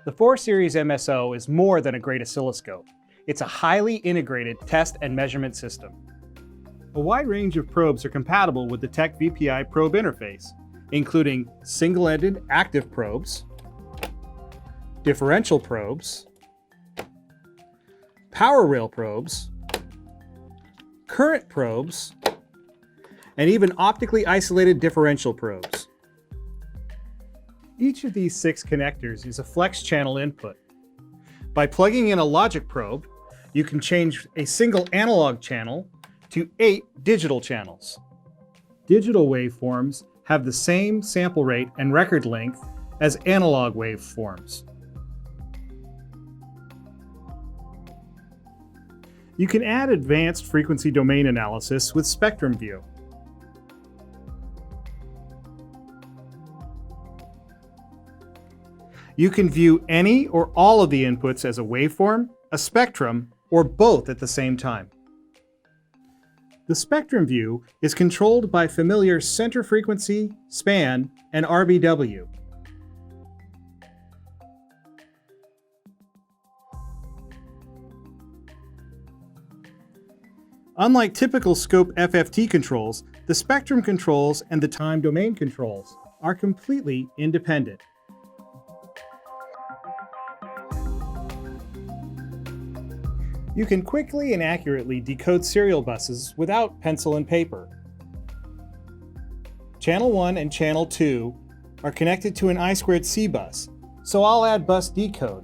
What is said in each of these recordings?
The 4 Series MSO is more than a great oscilloscope. It's a highly integrated test and measurement system. A wide range of probes are compatible with the TEC VPI probe interface, including single-ended active probes, differential probes, power rail probes, current probes, and even optically isolated differential probes. Each of these 6 connectors is a flex channel input. By plugging in a logic probe, you can change a single analog channel to 8 digital channels. Digital waveforms have the same sample rate and record length as analog waveforms. You can add advanced frequency domain analysis with Spectrum View. You can view any or all of the inputs as a waveform, a spectrum, or both at the same time. The Spectrum View is controlled by familiar center frequency, span, and RBW. Unlike typical scope FFT controls, the spectrum controls and the time domain controls are completely independent. You can quickly and accurately decode serial buses without pencil and paper. Channel 1 and Channel 2 are connected to an I2C bus, so I'll add Bus Decode.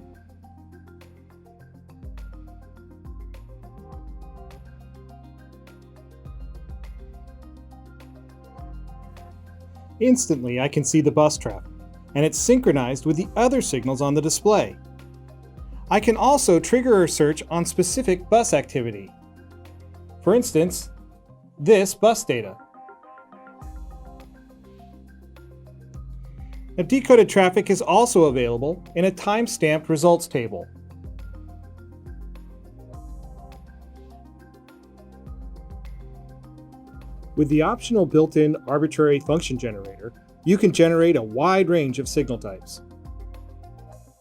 Instantly, I can see the bus traffic, and it's synchronized with the other signals on the display. I can also trigger a search on specific bus activity. For instance, this bus data. Now, decoded traffic is also available in a time-stamped results table. With the optional built-in arbitrary function generator, you can generate a wide range of signal types.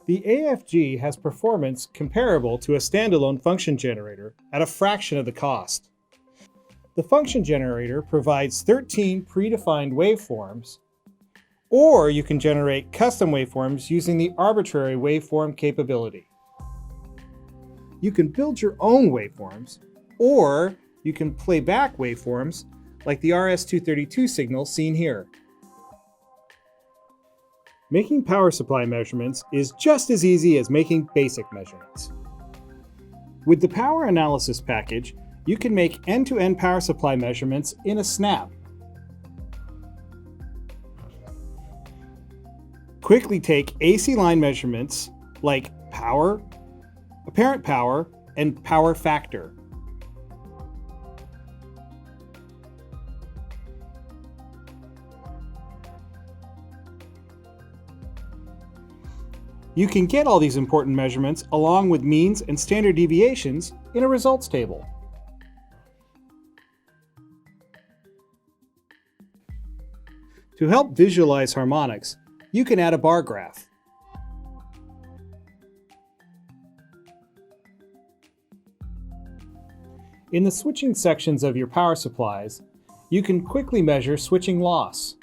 The AFG has performance comparable to a standalone function generator at a fraction of the cost. The function generator provides 13 predefined waveforms, or you can generate custom waveforms using the arbitrary waveform capability. You can build your own waveforms, or you can play back waveforms like the RS-232 signal seen here. Making power supply measurements is just as easy as making basic measurements. With the power analysis package, you can make end-to-end power supply measurements in a snap. Quickly take AC line measurements like power, apparent power, and power factor. You can get all these important measurements along with means and standard deviations in a results table. To help visualize harmonics, you can add a bar graph. In the switching sections of your power supplies, you can quickly measure switching loss.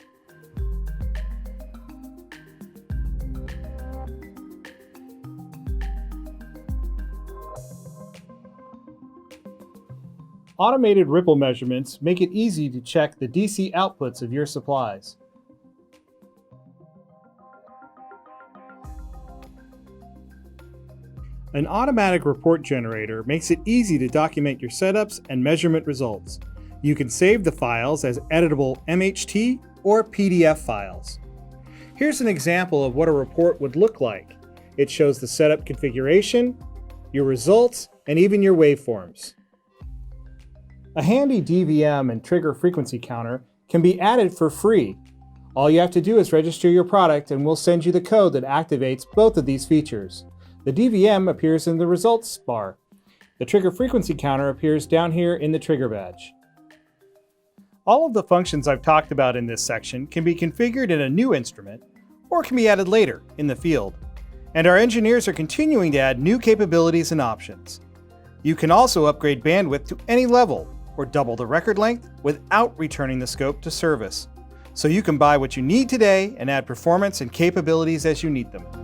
Automated ripple measurements make it easy to check the DC outputs of your supplies. An automatic report generator makes it easy to document your setups and measurement results. You can save the files as editable MHT or PDF files. Here's an example of what a report would look like. It shows the setup configuration, your results, and even your waveforms. A handy DVM and trigger frequency counter can be added for free. All you have to do is register your product and we'll send you the code that activates both of these features. The DVM appears in the results bar. The trigger frequency counter appears down here in the trigger badge. All of the functions I've talked about in this section can be configured in a new instrument or can be added later in the field. And our engineers are continuing to add new capabilities and options. You can also upgrade bandwidth to any level or double the record length without returning the scope to service. So you can buy what you need today and add performance and capabilities as you need them.